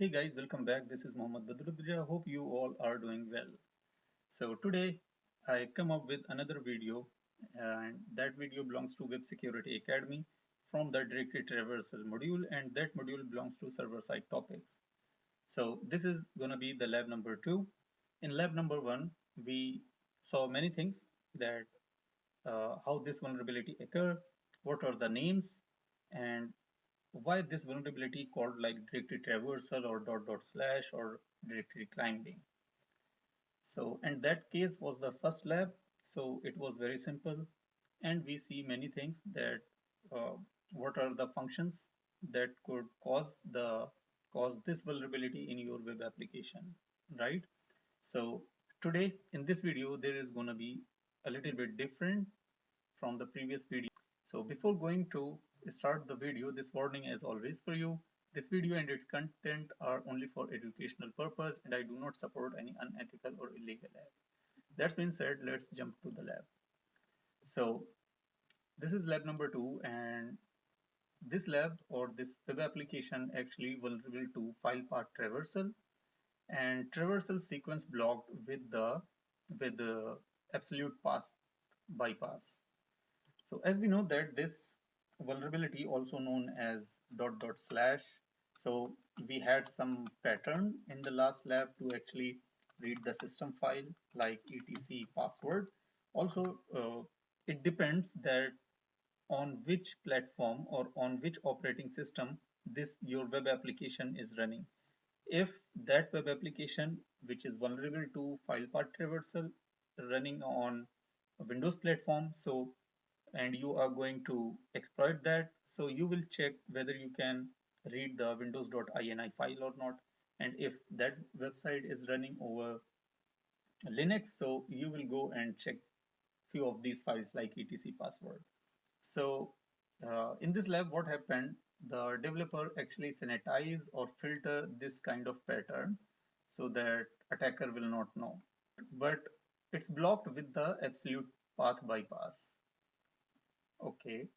Hey guys, welcome back. This is Mohammad Badruddin. Hope you all are doing well. So today I come up with another video, and that video belongs to Web Security Academy from the Directory Traversal module, and that module belongs to server-side topics. So this is going to be the lab number 2. In lab number 1, we saw many things that how this vulnerability occur, what are the names, and why this vulnerability called like directory traversal or dot dot slash or directory climbing. So, and that case was the first lab. So it was very simple. And we see many things that uh, what are the functions that could cause this vulnerability in your web application, right? So today in this video, there is going to be a little bit different from the previous video. So before going to start the video, this warning as always for you. This video and its content are only for educational purpose and I do not support any unethical or illegal act. That being said, let's jump to the lab. So this is lab number 2, and this lab or this web application actually vulnerable to file path traversal and traversal sequence blocked with the absolute path bypass. So as we know that this vulnerability also known as dot dot slash. So we had some pattern in the last lab to actually read the system file like etc password. Also, it depends that on which platform or on which operating system this your web application is running. If that web application which is vulnerable to file path traversal running on a Windows platform, so and you are going to exploit that, so you will check whether you can read the windows.ini file or not. And if that website is running over Linux, so you will go and check few of these files like etc password. So in this lab, what happened, the developer actually sanitize or filter this kind of pattern so that attacker will not know, but it's blocked with the absolute path bypass. Okay,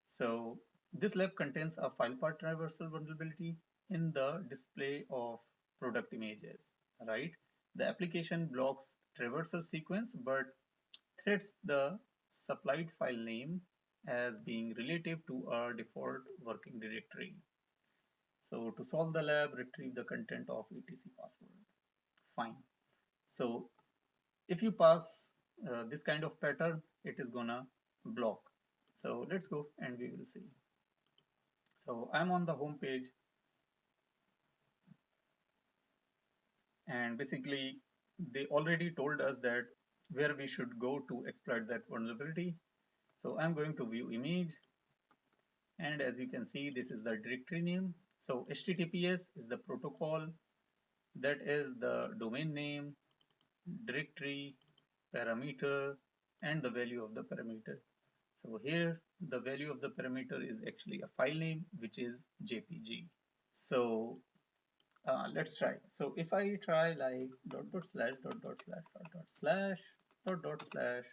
so this lab contains a file path traversal vulnerability in the display of product images, right? The application blocks traversal sequence but threats the supplied file name as being relative to a default working directory. So to solve the lab, retrieve the content of etc password. Fine. So if you pass this kind of pattern, it is gonna block. So let's go and we will see. So I'm on the home page, and basically they already told us that where we should go to exploit that vulnerability. So I'm going to view image, and as you can see, this is the directory name. So HTTPS is the protocol, that is the domain name, directory, parameter, and the value of the parameter. So here the value of the parameter is actually a file name, which is JPG. So let's try. So if I try like dot dot slash dot dot slash dot dot slash dot dot slash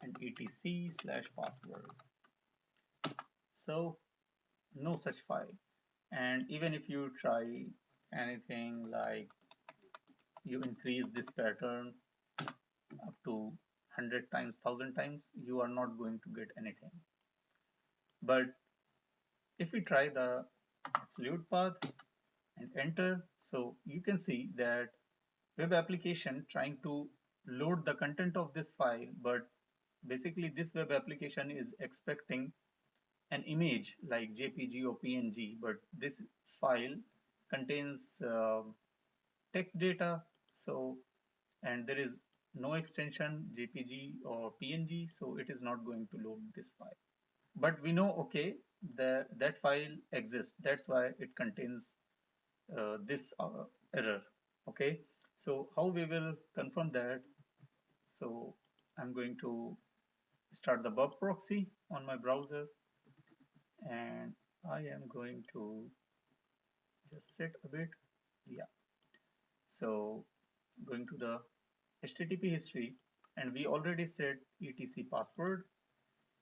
and etc slash password, so no such file. And even if you try anything like you increase this pattern up to 100 times, 1000 times, you are not going to get anything. But if we try the absolute path and enter, so you can see that web application trying to load the content of this file, but basically this web application is expecting an image like JPG or PNG, but this file contains text data. So, and there is no extension JPG or PNG, so it is not going to load this file. But we know, okay, that file exists. That's why it contains this error. Okay, so how we will confirm that? So I'm going to start the web proxy on my browser, and I am going to just set a bit. Yeah, so going to the HTTP history, and we already set etc password,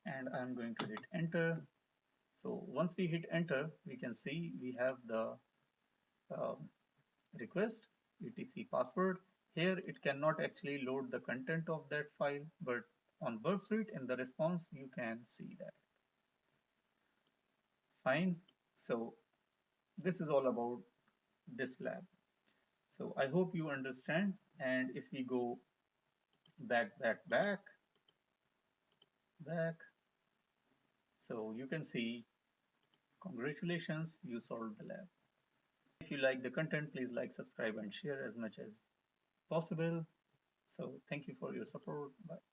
and I'm going to hit enter. So once we hit enter, we can see we have the um, request etc password. Here it cannot actually load the content of that file, but on Burp Suite in the response you can see that. Fine. So this is all about this lab. So I hope you understand. And if we go back, so you can see, congratulations, you solved the lab. If you like the content, please like, subscribe, and share as much as possible. So thank you for your support. Bye.